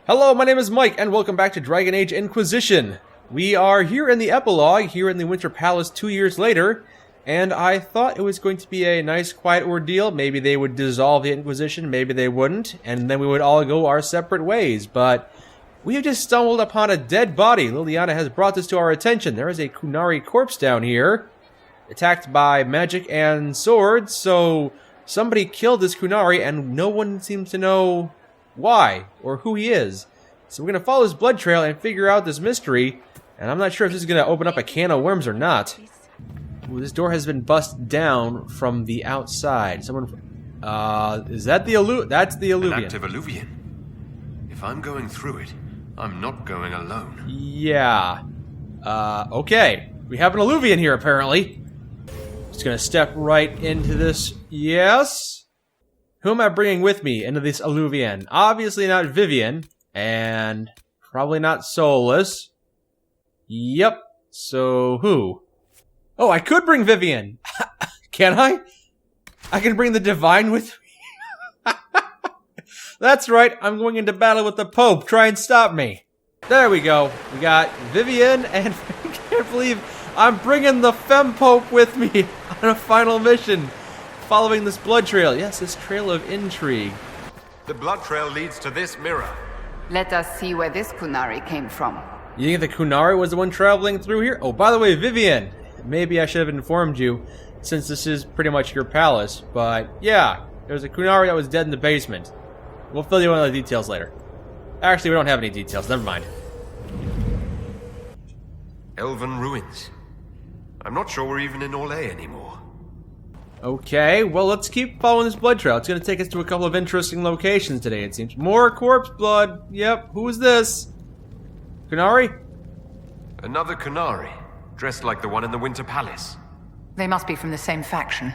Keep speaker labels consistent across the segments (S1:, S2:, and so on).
S1: Hello, my name is Mike, and welcome back to Dragon Age Inquisition. We are here in the epilogue, here in the Winter Palace 2 years later, and I thought it was going to be a nice, quiet ordeal. Maybe they would dissolve the Inquisition, maybe they wouldn't, and then we would all go our separate ways, but we have just stumbled upon a dead body. Liliana has brought this to our attention. There is a Qunari corpse down here, attacked by magic and swords, so somebody killed this Qunari, and no one seems to know why or who he is. So we're going to follow his blood trail and figure out this mystery, and I'm not sure if this is going to open up a can of worms or not. Ooh, this door has been bust down from the outside. Someone, is that the that's the Alluvian.
S2: An active Alluvian. If I'm going through it, I'm not going alone.
S1: Yeah. Okay. We have an Alluvian here, apparently. Just gonna step right into this. Yes? Who am I bringing with me into this Alluvian? Obviously not Vivian, and probably not Solus. Yep. So, who? Oh, I could bring Vivian. Can I? I can bring the Divine with me. That's right, I'm going into battle with the Pope. Try and stop me. There we go. We got Vivian, and I can't believe I'm bringing the Femme Pope with me on a final mission. Following this blood trail. Yes, this trail of intrigue.
S2: The blood trail leads to this mirror.
S3: Let us see where this Qunari came from.
S1: You think the Qunari was the one traveling through here? Oh, by the way, Vivian, maybe I should have informed you, since this is pretty much your palace, but yeah, there's a Qunari that was dead in the basement. We'll fill you in on the details later. Actually, we don't have any details, never mind.
S2: Elven ruins. I'm not sure we're even in Orlais anymore.
S1: Okay, well, let's keep following this blood trail. It's going to take us to a couple of interesting locations today, it seems. More corpse blood. Yep, who is this? Qunari?
S2: Another Qunari, dressed like the one in the Winter Palace.
S3: They must be from the same faction,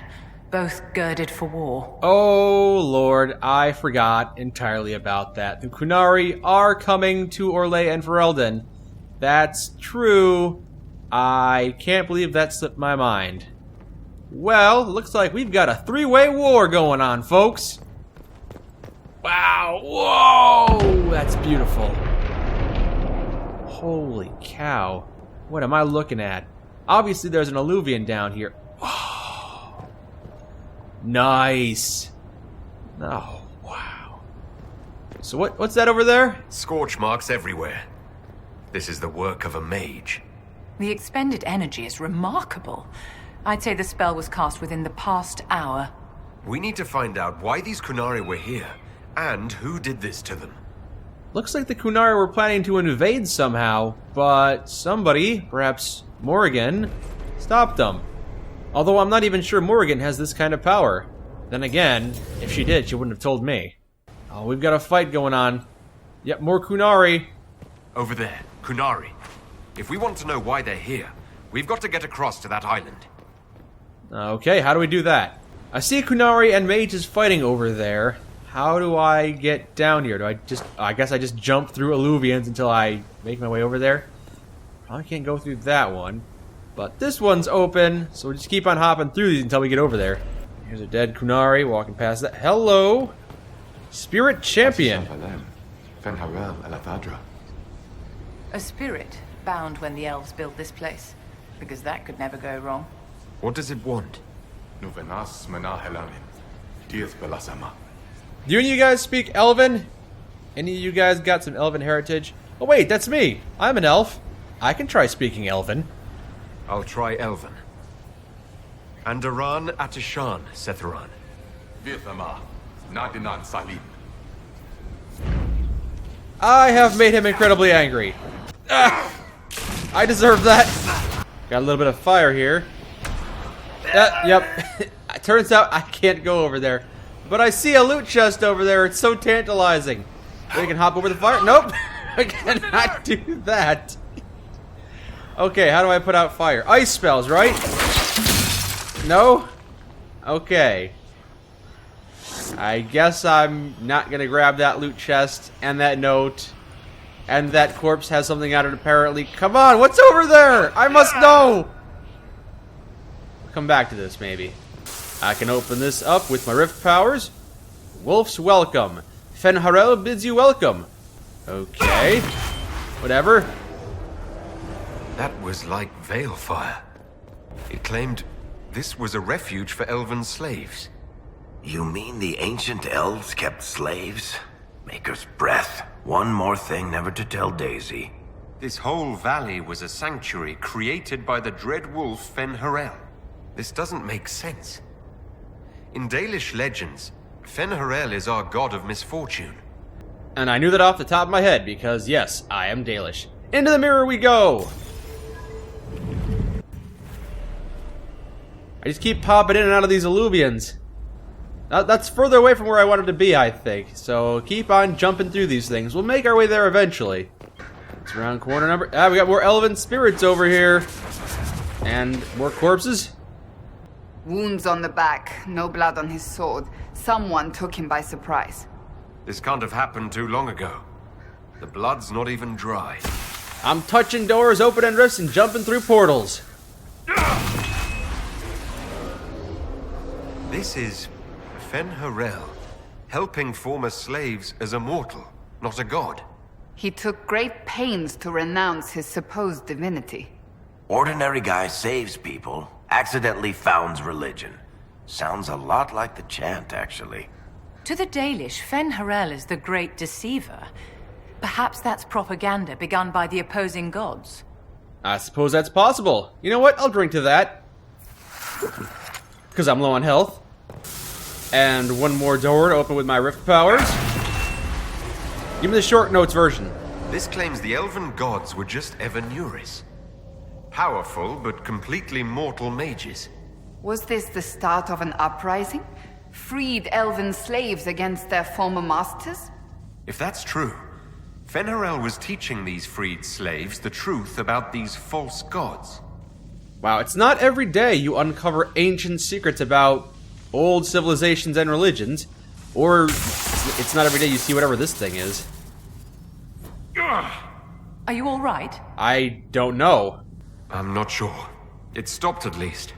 S3: both girded for war.
S1: Oh, Lord, I forgot entirely about that. The Qunari are coming to Orlais and Ferelden. That's true. I can't believe that slipped my mind. Well, looks like we've got a three-way war going on, folks. Wow, whoa, that's beautiful. Holy cow. What am I looking at? Obviously, there's an Alluvian down here. Oh, nice. Oh, wow. So what's that over there?
S2: Scorch marks everywhere. This is the work of a mage.
S3: The expended energy is remarkable. I'd say the spell was cast within the past hour.
S2: We need to find out why these Qunari were here, and who did this to them.
S1: Looks like the Qunari were planning to invade somehow, but somebody, perhaps Morrigan, stopped them. Although I'm not even sure Morrigan has this kind of power. Then again, if she did, she wouldn't have told me. Oh, we've got a fight going on. Yep, more Qunari.
S2: Over there, Qunari. If we want to know why they're here, we've got to get across to that island.
S1: Okay, how do we do that? I see Qunari and mages fighting over there. How do I get down here? I guess I just jump through Alluvians until I make my way over there? Probably can't go through that one. But this one's open, so we'll just keep on hopping through these until we get over there. Here's a dead Qunari walking past that. Hello! Spirit Champion.
S3: A spirit bound when the elves built this place, because that could never go wrong.
S2: What does it want?
S1: Do any of you guys speak Elven? Any of you guys got some Elven heritage? Oh wait, that's me. I'm an elf. I can try speaking Elven.
S2: I'll try Elven. Andaran Atishan, Setheran.
S1: I have made him incredibly angry. Ah, I deserve that. Got a little bit of fire here. Yep. Turns out I can't go over there. But I see a loot chest over there. It's so tantalizing. We can hop over the fire. Nope. I cannot do that. Okay, how do I put out fire? Ice spells, right? No? Okay. I guess I'm not going to grab that loot chest and that note. And that corpse has something on it apparently. Come on, what's over there? I must know. Come back to this, maybe. I can open this up with my rift powers. Wolf's welcome. Fenharel bids you welcome. Okay. Whatever.
S2: That was like Veilfire. It claimed this was a refuge for elven slaves.
S4: You mean the ancient elves kept slaves? Maker's breath. One more thing never to tell Daisy.
S2: This whole valley was a sanctuary created by the dread wolf Fen-Harel. This doesn't make sense. In Dalish legends, Fen-Harel is our god of misfortune.
S1: And I knew that off the top of my head because, yes, I am Dalish. Into the mirror we go! I just keep popping in and out of these alluvians. That's further away from where I wanted to be, I think. So keep on jumping through these things. We'll make our way there eventually. It's around corner number... Ah, we got more elven spirits over here. And more corpses.
S5: Wounds on the back, no blood on his sword. Someone took him by surprise.
S2: This can't have happened too long ago. The blood's not even dry.
S1: I'm touching doors, opening rifts, and jumping through portals.
S2: This is Fen-Harel, helping former slaves as a mortal, not a god.
S5: He took great pains to renounce his supposed divinity.
S4: Ordinary guy saves people, accidentally founds religion. Sounds a lot like the chant, actually.
S3: To the Dalish, Fen-Harel is the great deceiver. Perhaps that's propaganda begun by the opposing gods.
S1: I suppose that's possible. You know what? I'll drink to that. Because I'm low on health. And one more door to open with my rift powers. Give me the short notes version.
S2: This claims the elven gods were just Evanuris. Powerful, but completely mortal mages.
S5: Was this the start of an uprising? Freed elven slaves against their former masters?
S2: If that's true, Fen-Harel was teaching these freed slaves the truth about these false gods.
S1: Wow, it's not every day you uncover ancient secrets about old civilizations and religions. Or it's not every day you see whatever this thing is.
S3: Are you all right?
S1: I don't know.
S2: I'm not sure. It stopped at least.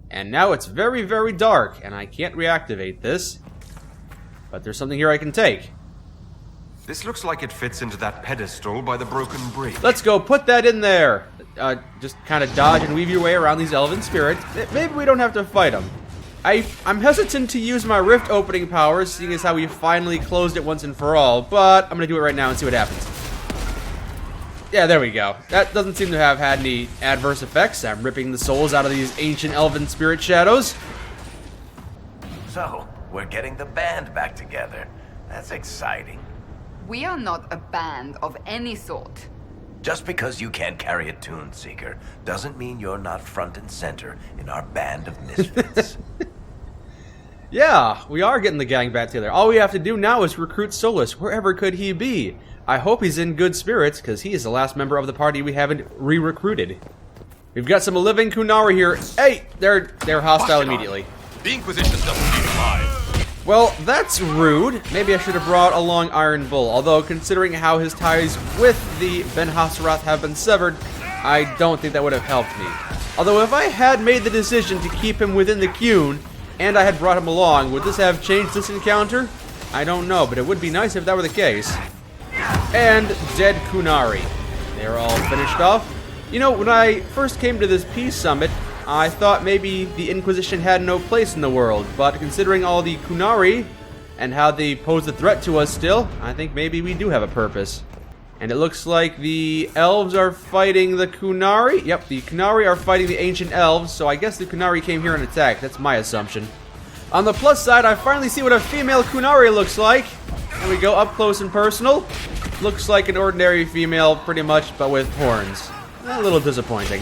S1: And now it's very, very dark, and I can't reactivate this. But there's something here I can take.
S2: This looks like it fits into that pedestal by the broken bridge.
S1: Let's go put that in there. Just kind of dodge and weave your way around these elven spirits. Maybe we don't have to fight them. I'm hesitant to use my rift opening powers, seeing as how we finally closed it once and for all, but I'm going to do it right now and see what happens. Yeah, there we go. That doesn't seem to have had any adverse effects. I'm ripping the souls out of these ancient elven spirit shadows.
S4: So, we're getting the band back together. That's exciting.
S5: We are not a band of any sort.
S4: Just because you can't carry a tune seeker doesn't mean you're not front and center in our band of misfits.
S1: Yeah, we are getting the gang back together. All we have to do now is recruit Solus, wherever could he be. I hope he's in good spirits, because he is the last member of the party we haven't re-recruited. We've got some living Qunari here. Hey, they're hostile immediately.
S6: The Inquisition doesn't need alive.
S1: Well, that's rude. Maybe I should have brought along Iron Bull, although considering how his ties with the Ben Hassarath have been severed, I don't think that would have helped me. Although if I had made the decision to keep him within the Qun, and I had brought him along, would this have changed this encounter? I don't know, but it would be nice if that were the case. And dead Qunari. They're all finished off. You know, when I first came to this peace summit, I thought maybe the Inquisition had no place in the world, but considering all the Qunari and how they pose a threat to us still, I think maybe we do have a purpose. And it looks like the elves are fighting the Qunari. Yep, the Qunari are fighting the ancient elves, so I guess the Qunari came here and attacked. That's my assumption. On the plus side, I finally see what a female Qunari looks like. And we go up close and personal. Looks like an ordinary female, pretty much, but with horns. A little disappointing.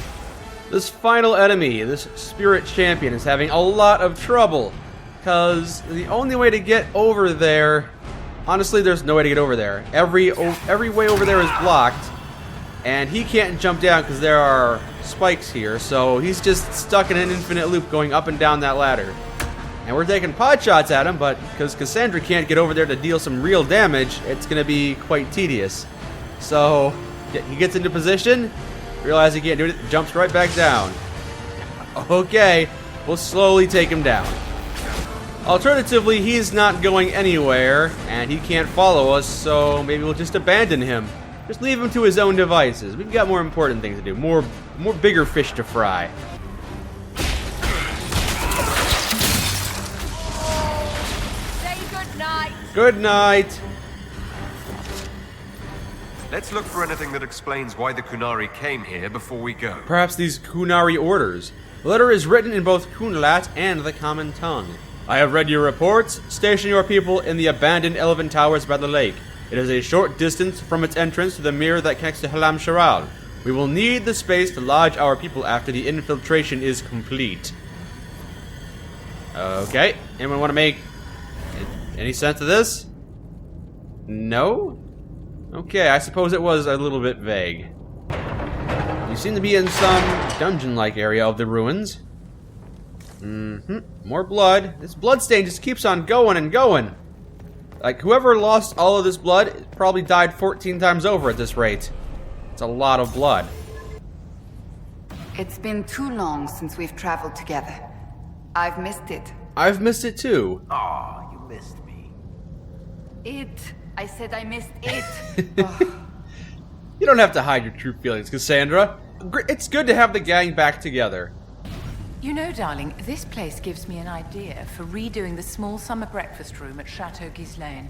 S1: This final enemy, this spirit champion, is having a lot of trouble. Because the only way to get over there... Honestly, there's no way to get over there. Every way over there is blocked. And he can't jump down because there are spikes here. So he's just stuck in an infinite loop going up and down that ladder. And we're taking pot shots at him, but because Cassandra can't get over there to deal some real damage, it's going to be quite tedious. So he gets into position, realizes he can't do it, jumps right back down. Okay, we'll slowly take him down. Alternatively, he's not going anywhere, and he can't follow us, so maybe we'll just abandon him. Just leave him to his own devices. We've got more important things to do. More bigger fish to fry.
S3: Say good night.
S1: Good night.
S2: Let's look for anything that explains why the Qunari came here before we go.
S1: Perhaps these Qunari orders. The letter is written in both Qunlat and the common tongue. I have read your reports. Station your people in the abandoned elven towers by the lake. It is a short distance from its entrance to the mirror that connects to Halam Sharal. We will need the space to lodge our people after the infiltration is complete. Okay. Anyone want to make any sense of this? No? Okay, I suppose it was a little bit vague. You seem to be in some dungeon-like area of the ruins. More blood. This bloodstain just keeps on going and going. Like, whoever lost all of this blood probably died 14 times over at this rate. It's a lot of blood.
S5: It's been too long since we've traveled together. I've missed it.
S1: I've missed it too.
S4: Oh, you missed me.
S5: I said I missed it.
S1: You don't have to hide your true feelings, Cassandra. It's good to have the gang back together.
S3: You know, darling, this place gives me an idea for redoing the small summer breakfast room at Chateau Ghislaine.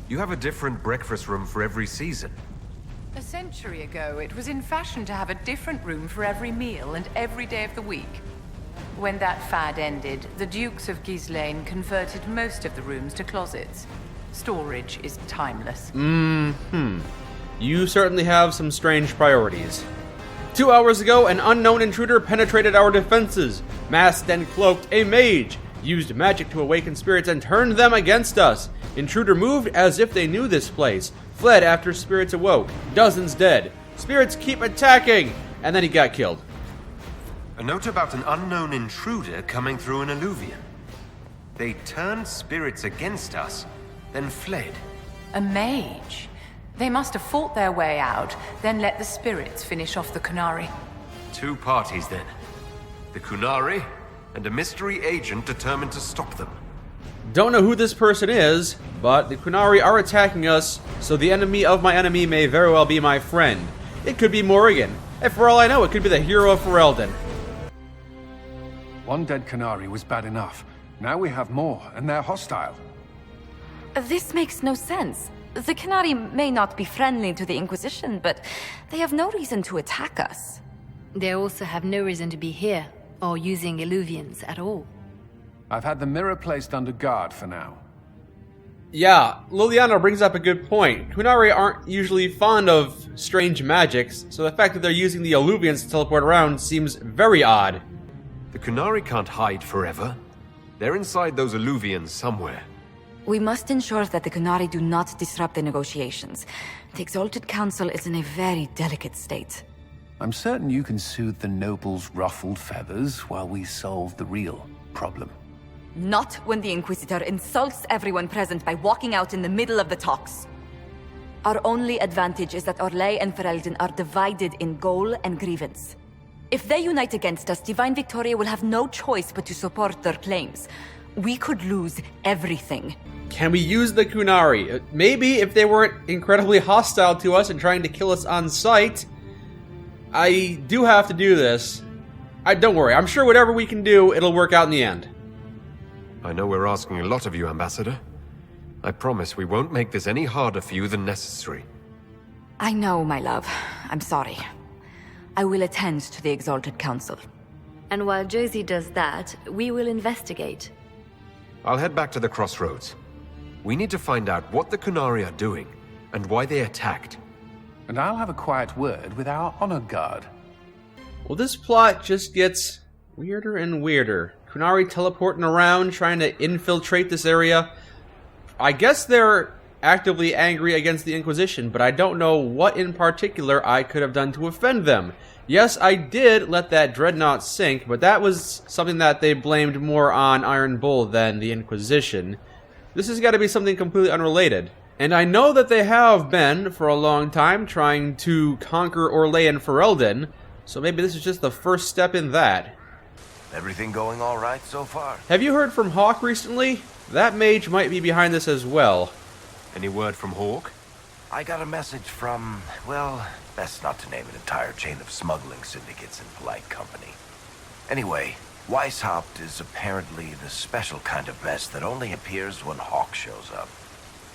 S2: You have a different breakfast room for every season.
S3: A century ago, it was in fashion to have a different room for every meal and every day of the week. When that fad ended, the Dukes of Ghislaine converted most of the rooms to closets. Storage is timeless.
S1: You certainly have some strange priorities. 2 hours ago, an unknown intruder penetrated our defenses. Masked and cloaked, a mage used magic to awaken spirits and turned them against us. Intruder moved as if they knew this place. Fled after spirits awoke. Dozens dead. Spirits keep attacking. And then he got killed.
S2: A note about an unknown intruder coming through an alluvion. They turned spirits against us, then fled.
S3: A mage. They must have fought their way out, then let the spirits finish off the Qunari.
S2: Two parties then. The Qunari and a mystery agent determined to stop them.
S1: Don't know who this person is, but the Qunari are attacking us, so the enemy of my enemy may very well be my friend. It could be Morrigan, and for all I know, it could be the hero of Ferelden.
S6: One dead Qunari was bad enough. Now we have more, and they're hostile.
S7: This makes no sense. The Qunari may not be friendly to the Inquisition, but they have no reason to attack us.
S8: They also have no reason to be here, or using illuvians at all.
S6: I've had the mirror placed under guard for now.
S1: Yeah, Liliana brings up a good point. Qunari aren't usually fond of strange magics, so the fact that they're using the alluvians to teleport around seems very odd.
S2: The Qunari can't hide forever. They're inside those alluvians somewhere.
S7: We must ensure that the Qunari do not disrupt the negotiations. The Exalted Council is in a very delicate state.
S6: I'm certain you can soothe the nobles' ruffled feathers while we solve the real problem.
S7: Not when the Inquisitor insults everyone present by walking out in the middle of the talks. Our only advantage is that Orlais and Ferelden are divided in goal and grievance. If they unite against us, Divine Victoria will have no choice but to support their claims. We could lose everything.
S1: Can we use the Qunari? Maybe if they weren't incredibly hostile to us and trying to kill us on sight. I do have to do this. Don't worry, I'm sure whatever we can do, it'll work out in the end.
S2: I know we're asking a lot of you, Ambassador. I promise we won't make this any harder for you than necessary.
S7: I know, my love. I'm sorry. I will attend to the Exalted Council.
S8: And while Josie does that, we will investigate.
S2: I'll head back to the crossroads. We need to find out what the Qunari are doing, and why they attacked.
S6: And I'll have a quiet word with our honor guard.
S1: Well, this plot just gets weirder and weirder. Qunari teleporting around, trying to infiltrate this area. I guess they're actively angry against the Inquisition, but I don't know what in particular I could have done to offend them. Yes, I did let that dreadnought sink, but that was something that they blamed more on Iron Bull than the Inquisition. This has got to be something completely unrelated. And I know that they have been, for a long time, trying to conquer Orlais and Ferelden, so maybe this is just the first step in that.
S4: Everything going all right so far?
S1: Have you heard from Hawk recently? That mage might be behind this as well.
S2: Any word from Hawk?
S4: I got a message from, well, best not to name an entire chain of smuggling syndicates in polite company. Anyway, Weishaupt is apparently the special kind of mess that only appears when Hawk shows up.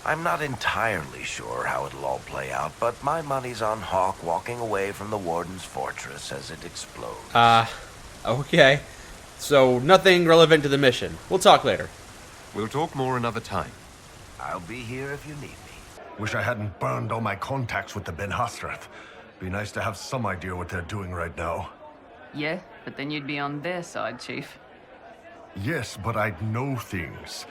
S4: I'm not entirely sure how it'll all play out, but my money's on Hawk walking away from the Warden's fortress as it explodes.
S1: Okay. So, nothing relevant to the mission. We'll talk later.
S2: We'll talk more another time.
S4: I'll be here if you need me.
S9: Wish I hadn't burned all my contacts with the Ben Hastrath. Be nice to have some idea what they're doing right now.
S10: Yeah, but then you'd be on their side, Chief.
S9: Yes, but I'd know things.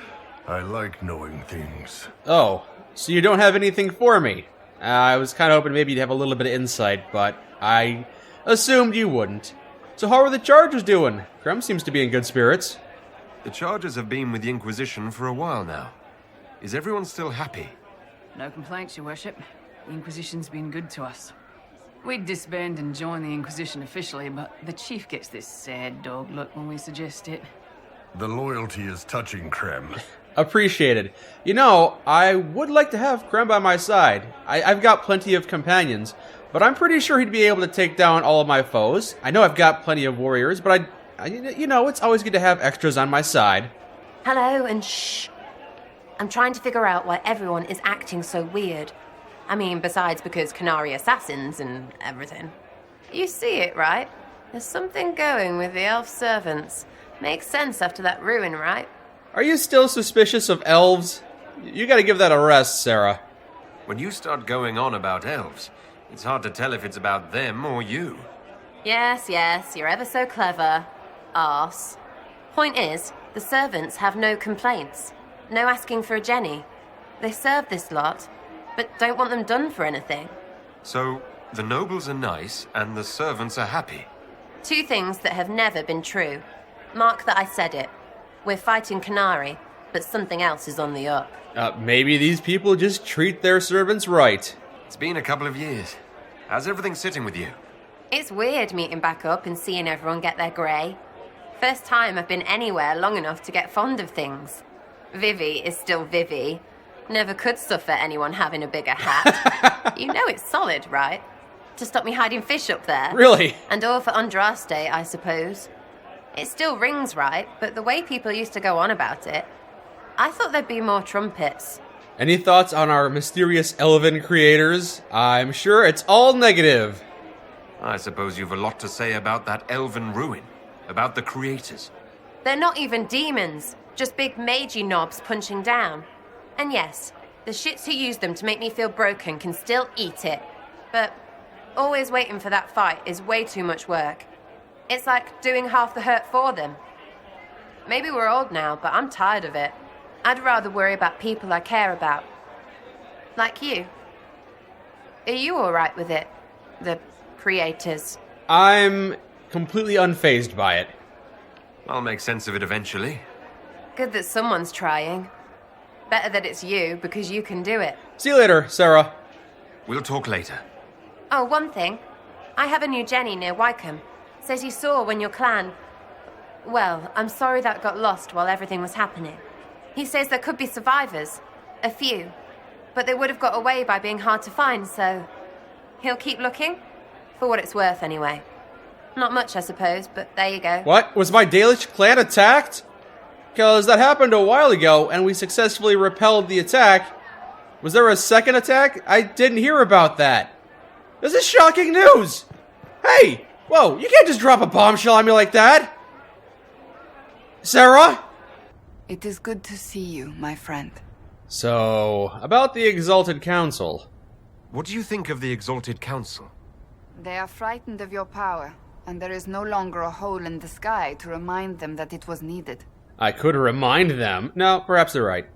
S9: I like knowing things.
S1: Oh, so you don't have anything for me? I was kind of hoping maybe you'd have a little bit of insight, but I assumed you wouldn't. So how are the Chargers doing? Krem seems to be in good spirits.
S2: The Chargers have been with the Inquisition for a while now. Is everyone still happy?
S10: No complaints, Your Worship. The Inquisition's been good to us. We'd disband and join the Inquisition officially, but the Chief gets this sad dog look when we suggest it.
S9: The loyalty is touching, Krem.
S1: Appreciated. You know, I would like to have Krem by my side. I've got plenty of companions, but I'm pretty sure he'd be able to take down all of my foes. I know I've got plenty of warriors, but you know, it's always good to have extras on my side.
S11: Hello, and shh. I'm trying to figure out why everyone is acting so weird. I mean, besides because Qunari assassins and everything.
S3: You see it, right? There's something going with the elf servants. Makes sense after that ruin, right?
S1: Are you still suspicious of elves? You gotta give that a rest, Sarah.
S2: When you start going on about elves, it's hard to tell if it's about them or you.
S11: Yes, you're ever so clever. Arse. Point is, the servants have no complaints. No asking for a Jenny. They serve this lot, but don't want them done for anything.
S2: So, the nobles are nice, and the servants are happy.
S11: Two things that have never been true. Mark that I said it. We're fighting Qunari, but something else is on the up.
S1: Maybe these people just treat their servants right.
S2: It's been a couple of years. How's everything sitting with you?
S11: It's weird meeting back up and seeing everyone get their grey. First time I've been anywhere long enough to get fond of things. Vivi is still Vivi. Never could suffer anyone having a bigger hat. You know it's solid, right? To stop me hiding fish up there.
S1: Really?
S11: And all for Andraste, I suppose. It still rings right, but the way people used to go on about it, I thought there'd be more trumpets.
S1: Any thoughts on our mysterious elven creators? I'm sure it's all negative.
S2: I suppose you've a lot to say about that elven ruin, about the creators.
S11: They're not even demons, just big magey knobs punching down. And yes, the shits who use them to make me feel broken can still eat it. But always waiting for that fight is way too much work. It's like doing half the hurt for them. Maybe we're old now, but I'm tired of it. I'd rather worry about people I care about. Like you. Are you alright with it? The creators?
S1: I'm completely unfazed by it.
S2: I'll make sense of it eventually.
S11: Good that someone's trying. Better that it's you, because you can do it.
S1: See you later, Sarah.
S2: We'll talk later.
S11: Oh, one thing. I have a new Jenny near Wycombe. Says he saw when your clan... Well, I'm sorry that got lost while everything was happening. He says there could be survivors. A few. But they would have got away by being hard to find, so... He'll keep looking? For what it's worth, anyway. Not much, I suppose, but there you go.
S1: What? Was my Dalish clan attacked? Because that happened a while ago, and we successfully repelled the attack. Was there a second attack? I didn't hear about that. This is shocking news! Hey! Whoa, you can't just drop a bombshell on me like that! Sarah?
S5: It is good to see you, my friend.
S1: So, about the Exalted Council.
S2: What do you think of the Exalted Council?
S5: They are frightened of your power, and there is no longer a hole in the sky to remind them that it was needed.
S1: I could remind them. No, perhaps they're right.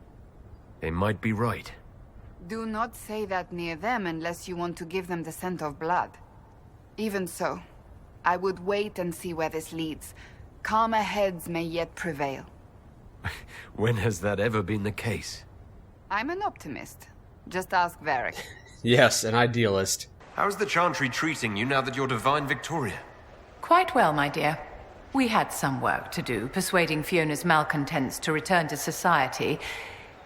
S2: They might be right.
S5: Do not say that near them unless you want to give them the scent of blood. Even so, I would wait and see where this leads. Calmer heads may yet prevail.
S2: When has that ever been the case?
S5: I'm an optimist. Just ask Varric.
S1: Yes, an idealist.
S2: How's the Chantry treating you now that you're Divine Victoria?
S3: Quite well, my dear. We had some work to do, persuading Fiona's malcontents to return to society.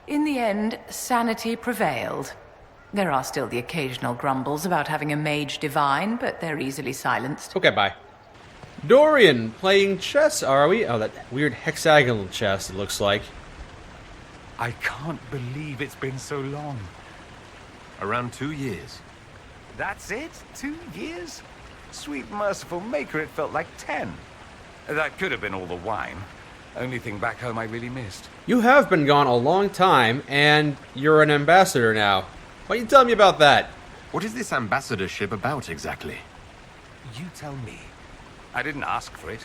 S3: In the end, sanity prevailed. There are still the occasional grumbles about having a mage divine, but they're easily silenced.
S1: Okay, bye. Dorian, playing chess, are we? Oh, that weird hexagonal chess, it looks like.
S12: I can't believe it's been so long.
S2: Around 2 years.
S12: That's it? 2 years? Sweet merciful maker, it felt like 10. That could have been all the wine. Only thing back home I really missed.
S1: You have been gone a long time, and you're an ambassador now. Why don't you tell me about that?
S2: What is this ambassadorship about exactly?
S12: You tell me. I didn't ask for it.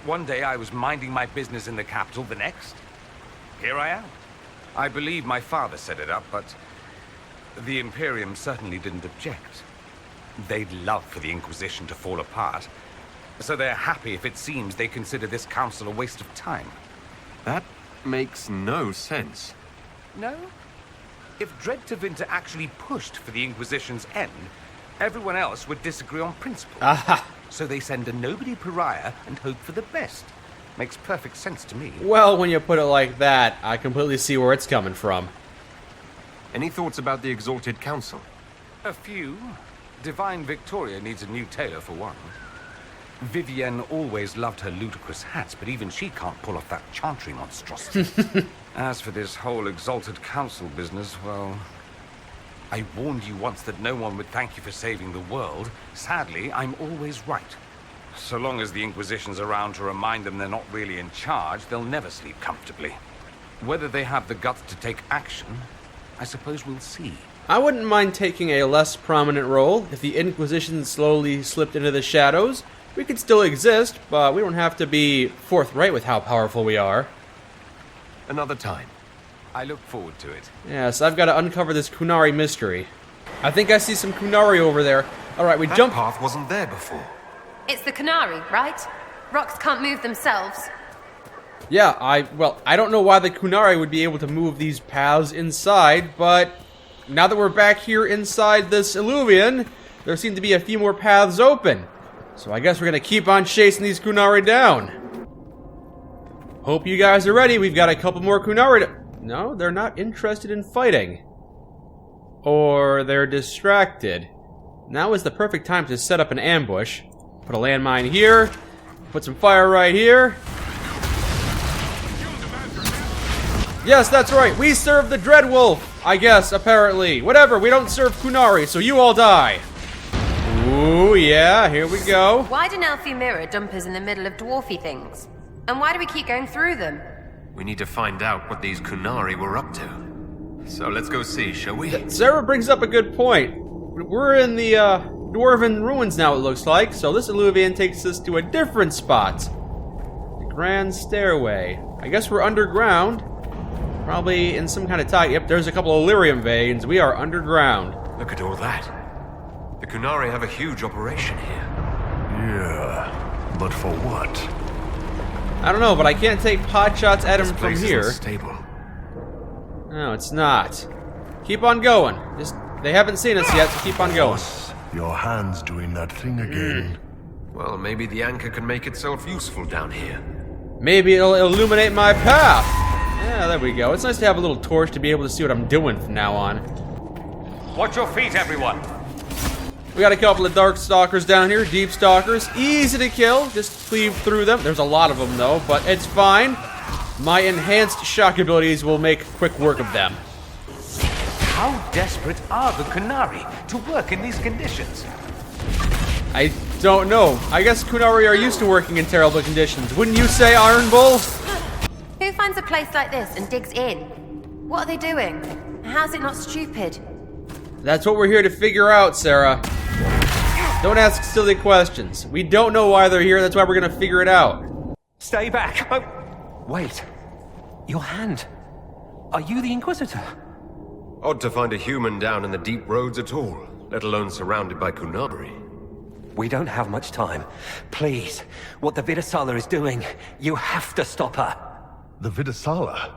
S12: One day I was minding my business in the capital, the next, here I am. I believe my father set it up, but the Imperium certainly didn't object. They'd love for the Inquisition to fall apart, so they're happy if it seems they consider this council a waste of time.
S2: That makes no sense.
S12: No? If Dread Tevinter actually pushed for the Inquisition's end, everyone else would disagree on principle.
S1: Aha!
S12: So they send a nobody pariah and hope for the best. Makes perfect sense to me.
S1: Well, when you put it like that, I completely see where it's coming from.
S2: Any thoughts about the Exalted Council?
S12: A few. Divine Victoria needs a new tailor for one. Vivienne always loved her ludicrous hats, but even she can't pull off that chantry monstrosity. As for this whole Exalted Council business, well, I warned you once that no one would thank you for saving the world. Sadly, I'm always right. So long as the Inquisition's around to remind them they're not really in charge, they'll never sleep comfortably. Whether they have the guts to take action, I suppose we'll see.
S1: I wouldn't mind taking a less prominent role. If the Inquisition slowly slipped into the shadows, we could still exist, but we don't have to be forthright with how powerful we are.
S2: Another time.
S12: I look forward to it.
S1: Yes, I've got to uncover this Qunari mystery. I think I see some Qunari over there. Alright, we jump.
S2: That path wasn't there before.
S11: It's the Qunari, right? Rocks can't move themselves.
S1: Yeah, I don't know why the Qunari would be able to move these paths inside, but now that we're back here inside this Illuvian, there seem to be a few more paths open. So I guess we're gonna keep on chasing these Qunari down. Hope you guys are ready. We've got a couple more Qunari to... No, they're not interested in fighting. Or they're distracted. Now is the perfect time to set up an ambush. Put a landmine here. Put some fire right here. Yes, that's right. We serve the Dreadwolf. I guess, apparently. Whatever, we don't serve Qunari, so you all die. Ooh, yeah, here we go.
S11: Why do Nelfi mirror dumpers in the middle of dwarfy things? And why do we keep going through them?
S2: We need to find out what these Qunari were up to. So let's go see, shall we?
S1: Sarah brings up a good point. We're in the Dwarven ruins now, it looks like, so this Illuvian takes us to a different spot. The Grand Stairway. I guess we're underground. Probably in some kind of tie. Yep, there's a couple of Illyrium veins. We are underground.
S2: Look at all that. The Qunari have a huge operation here.
S9: Yeah, but for what?
S1: I don't know, but I can't take pot shots at him
S2: This
S1: from
S2: place
S1: here.
S2: isn't stable.
S1: No, it's not. Keep on going. They haven't seen us yet, so keep on going.
S9: Boss, your hand's doing that thing again.
S2: Well, maybe the anchor can make itself useful down here.
S1: Maybe it'll illuminate my path. Yeah, there we go. It's nice to have a little torch to be able to see what I'm doing from now on.
S12: Watch your feet, everyone!
S1: We got a couple of Dark Stalkers down here, Deep Stalkers. Easy to kill, just cleave through them. There's a lot of them though, but it's fine. My enhanced shock abilities will make quick work of them.
S12: How desperate are the Qunari to work in these conditions?
S1: I don't know. I guess Qunari are used to working in terrible conditions. Wouldn't you say, Iron Bull?
S11: Who finds a place like this and digs in? What are they doing? How's it not stupid?
S1: That's what we're here to figure out, Sarah. Don't ask silly questions. We don't know why they're here, that's why we're gonna figure it out.
S13: Stay back! Oh, wait. Your hand. Are you the Inquisitor?
S2: Odd to find a human down in the deep roads at all, let alone surrounded by Qunari.
S13: We don't have much time. Please, what the Vidasala is doing, you have to stop her.
S9: The Vidasala?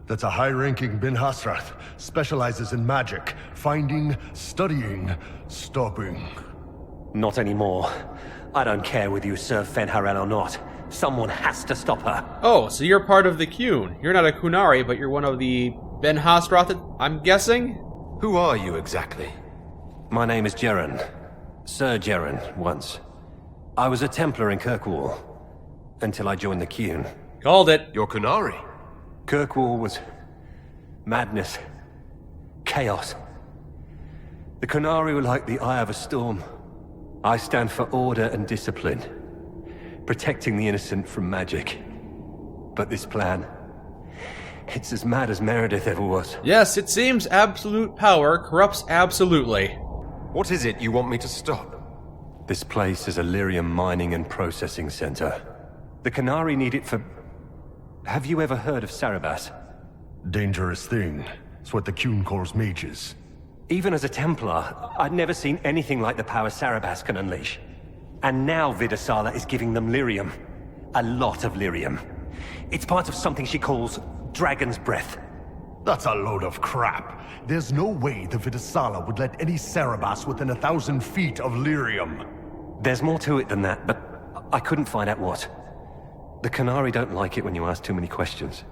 S9: That's a high-ranking Bin Hasrath. Specializes in magic. Finding, studying, stopping.
S13: Not anymore. I don't care whether you serve Fenharel or not. Someone has to stop her.
S1: Oh, so you're part of the Qun. You're not a Qunari, but you're one of the Ben Hasroth, I'm guessing?
S2: Who are you exactly?
S13: My name is Jeren. Sir Jeren, once. I was a Templar in Kirkwall, until I joined the Qun.
S1: Called it.
S2: You're Qunari?
S13: Kirkwall was madness. Chaos. The Qunari were like the eye of a storm. I stand for order and discipline, protecting the innocent from magic. But this plan, it's as mad as Meredith ever was.
S1: Yes, it seems absolute power corrupts absolutely.
S2: What is it you want me to stop?
S13: This place is a lyrium mining and processing center. The Qunari need it for... Have you ever heard of Sarabas?
S9: Dangerous thing. It's what the Qun calls mages.
S13: Even as a Templar, I'd never seen anything like the power Sarabas can unleash. And now Vidasala is giving them lyrium. A lot of lyrium. It's part of something she calls Dragon's Breath.
S9: That's a load of crap. There's no way the Vidasala would let any Sarabas within 1,000 feet of lyrium.
S13: There's more to it than that, but I couldn't find out what. The Qunari don't like it when you ask too many questions.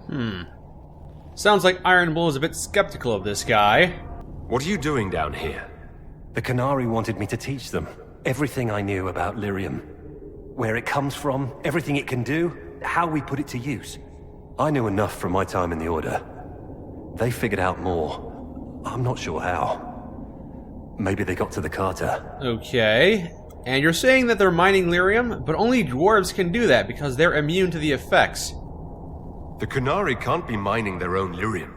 S1: Sounds like Iron Bull is a bit skeptical of this guy.
S2: What are you doing down here?
S13: The Qunari wanted me to teach them everything I knew about lyrium. Where it comes from, everything it can do, how we put it to use. I knew enough from my time in the Order. They figured out more. I'm not sure how. Maybe they got to the Carter.
S1: Okay. And you're saying that they're mining lyrium, but only dwarves can do that because they're immune to the effects.
S2: The Qunari can't be mining their own lyrium.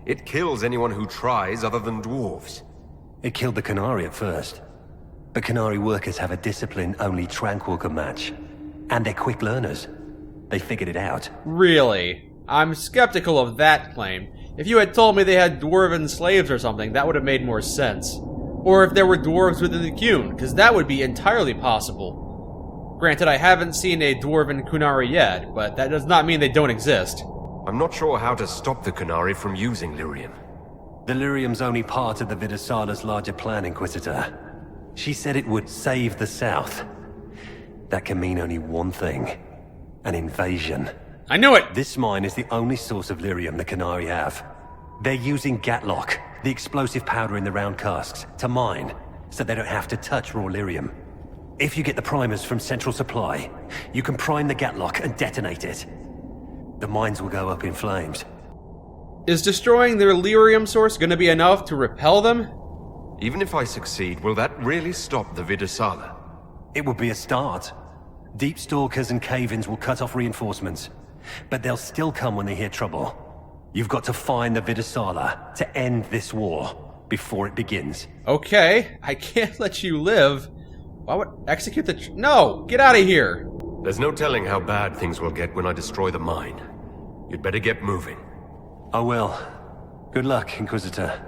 S2: It kills anyone who tries other than dwarves.
S13: It killed the Qunari at first. But Qunari workers have a discipline only Tranquil can match. And they're quick learners. They figured it out.
S1: Really? I'm skeptical of that claim. If you had told me they had dwarven slaves or something, that would have made more sense. Or if there were dwarves within the Qun, because that would be entirely possible. Granted, I haven't seen a dwarven Qunari yet, but that does not mean they don't exist.
S2: I'm not sure how to stop the Qunari from using lyrium.
S13: The lyrium's only part of the Vidasala's larger plan, Inquisitor. She said it would save the South. That can mean only one thing. An invasion.
S1: I knew it!
S13: This mine is the only source of lyrium the Qunari have. They're using Gatlock, the explosive powder in the round casks, to mine, so they don't have to touch raw lyrium. If you get the primers from Central Supply, you can prime the Gatlock and detonate it. The mines will go up in flames.
S1: Is destroying their lyrium source going to be enough to repel them?
S2: Even if I succeed, will that really stop the Vidasala?
S13: It would be a start. Deep stalkers and cave-ins will cut off reinforcements, but they'll still come when they hear trouble. You've got to find the Vidasala to end this war before it begins.
S1: Okay, I can't let you live. Why would execute the... No! Get out of here!
S2: There's no telling how bad things will get when I destroy the mine. You'd better get moving.
S13: I will. Good luck, Inquisitor.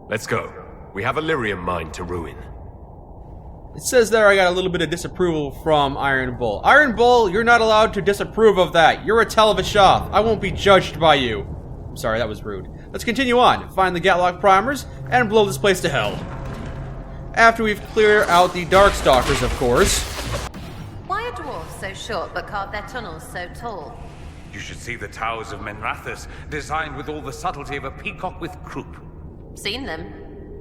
S2: Let's go. We have a lyrium mine to ruin.
S1: It says there I got a little bit of disapproval from Iron Bull. Iron Bull, you're not allowed to disapprove of that. You're a Televashoth. I won't be judged by you. I'm sorry, that was rude. Let's continue on. Find the Gatlock primers and blow this place to hell. After we've cleared out the Darkstalkers, of course.
S11: Why are dwarves so short but carve their tunnels so tall?
S12: You should see the towers of Menrathus, designed with all the subtlety of a peacock with croup.
S11: Seen them?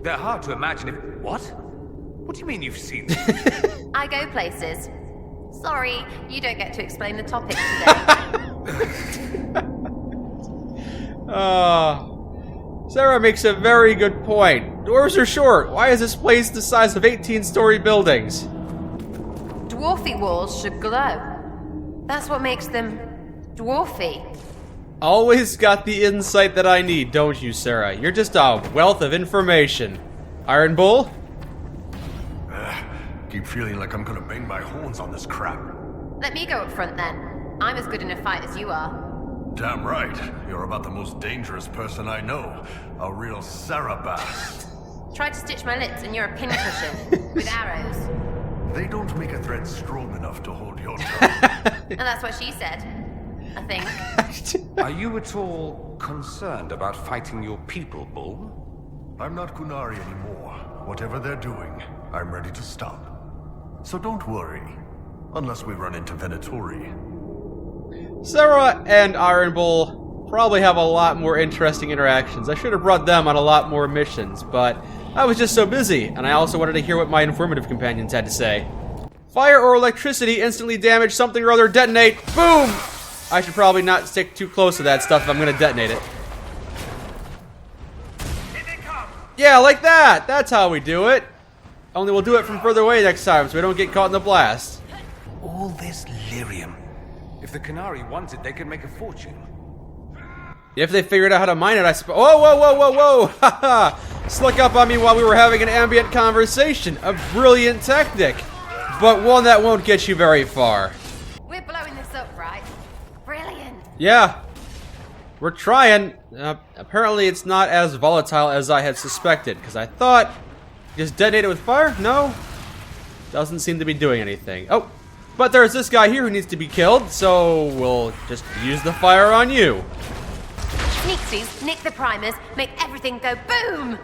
S12: They're hard to imagine if... What? What do you mean you've seen them?
S11: I go places. Sorry, you don't get to explain the topic today.
S1: Sarah makes a very good point. Dwarves are short. Why is this place the size of 18-story buildings?
S11: Dwarfy walls should glow. That's what makes them dwarfy.
S1: Always got the insight that I need, don't you, Sarah? You're just a wealth of information. Iron Bull?
S9: Keep feeling like I'm gonna bang my horns on this crap.
S11: Let me go up front then. I'm as good in a fight as you are.
S9: Damn right. You're about the most dangerous person I know. A real Sarabas.
S11: Try to stitch my lips and you're a pincushion with arrows.
S9: They don't make a thread strong enough to hold your tongue.
S11: And that's what she said, I think.
S12: Are you at all concerned about fighting your people, Bull?
S9: I'm not Qunari anymore. Whatever they're doing, I'm ready to stop. so don't worry. Unless we run into Venatori.
S1: Sarah and Iron Bull probably have a lot more interesting interactions. I should have brought them on a lot more missions, but I was just so busy, and I also wanted to hear what my informative companions had to say. Fire or electricity instantly damage something or other, detonate. Boom! I should probably not stick too close to that stuff if I'm gonna detonate it. Yeah, like that! That's how we do it. Only we'll do it from further away next time so we don't get caught in the blast.
S12: All this lyrium. If the Qunari want it, they could make a fortune.
S1: If they figured out how to mine it, I suppose. Whoa, whoa, whoa, whoa, whoa! Haha! Snuck up on me while we were having an ambient conversation. A brilliant tactic, but one that won't get you very far.
S11: We're blowing this up, right? Brilliant.
S1: Yeah. We're trying. Apparently it's not as volatile as I had suspected, because I thought just detonate it with fire? No. Doesn't seem to be doing anything. Oh, but there's this guy here who needs to be killed, so we'll just use the fire on you.
S11: Nixies, nick the primers, make everything go boom!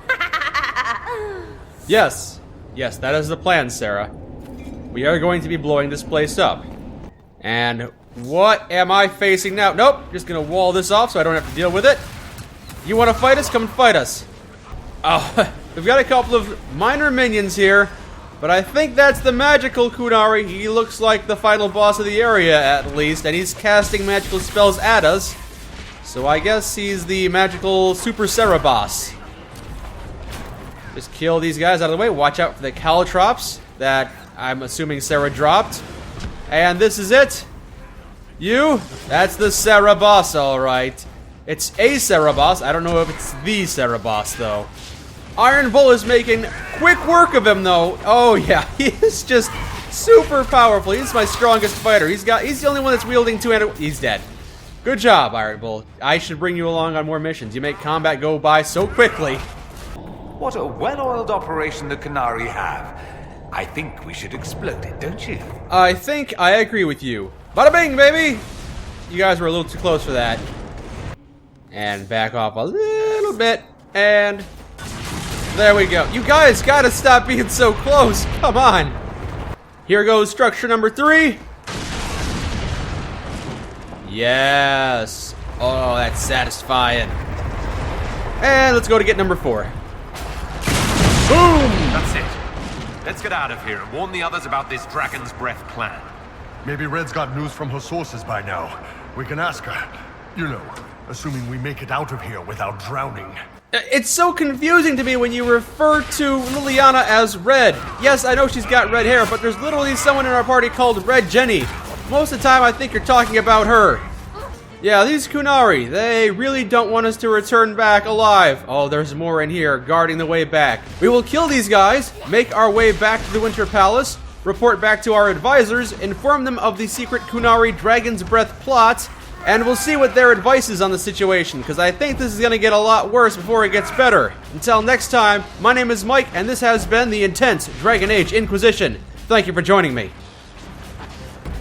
S1: Yes. Yes, that is the plan, Sarah. We are going to be blowing this place up. And what am I facing now? Nope, just gonna wall this off so I don't have to deal with it. You want to fight us? Come and fight us. Oh, we've got a couple of minor minions here, but I think that's the magical Qunari. He looks like the final boss of the area, at least, and he's casting magical spells at us. So I guess he's the magical Super Sarah boss. Just kill these guys out of the way. Watch out for the caltrops that I'm assuming Sarah dropped. And this is it. You? That's the Sarah boss, alright. It's a Sarah boss. I don't know if it's the Sarah boss, though. Iron Bull is making quick work of him, though. Oh, yeah. He is just super powerful. He's my strongest fighter. He's the only one that's wielding two-handed... He's dead. Good job, Iron Bull. I should bring you along on more missions. You make combat go by so quickly.
S12: What a well-oiled operation the Qunari have. I think we should explode it, don't you?
S1: I think I agree with you. Bada bing, baby! You guys were a little too close for that. And back off a little bit. And there we go. You guys gotta stop being so close. Come on. Here goes structure number 3. Yes. Oh, that's satisfying. And let's go to get number 4.
S2: Boom! That's it. Let's get out of here and warn the others about this Dragon's Breath plan.
S9: Maybe Red's got news from her sources by now. We can ask her. You know, assuming we make it out of here without drowning.
S1: It's so confusing to me when you refer to Liliana as Red. Yes, I know she's got red hair, but there's literally someone in our party called Red Jenny. Most of the time, I think you're talking about her. Yeah, these Qunari, they really don't want us to return back alive. Oh, there's more in here, guarding the way back. We will kill these guys, make our way back to the Winter Palace, report back to our advisors, inform them of the secret Qunari Dragon's Breath plot, and we'll see what their advice is on the situation, because I think this is going to get a lot worse before it gets better. Until next time, my name is Mike, and this has been the intense Dragon Age Inquisition. Thank you for joining me.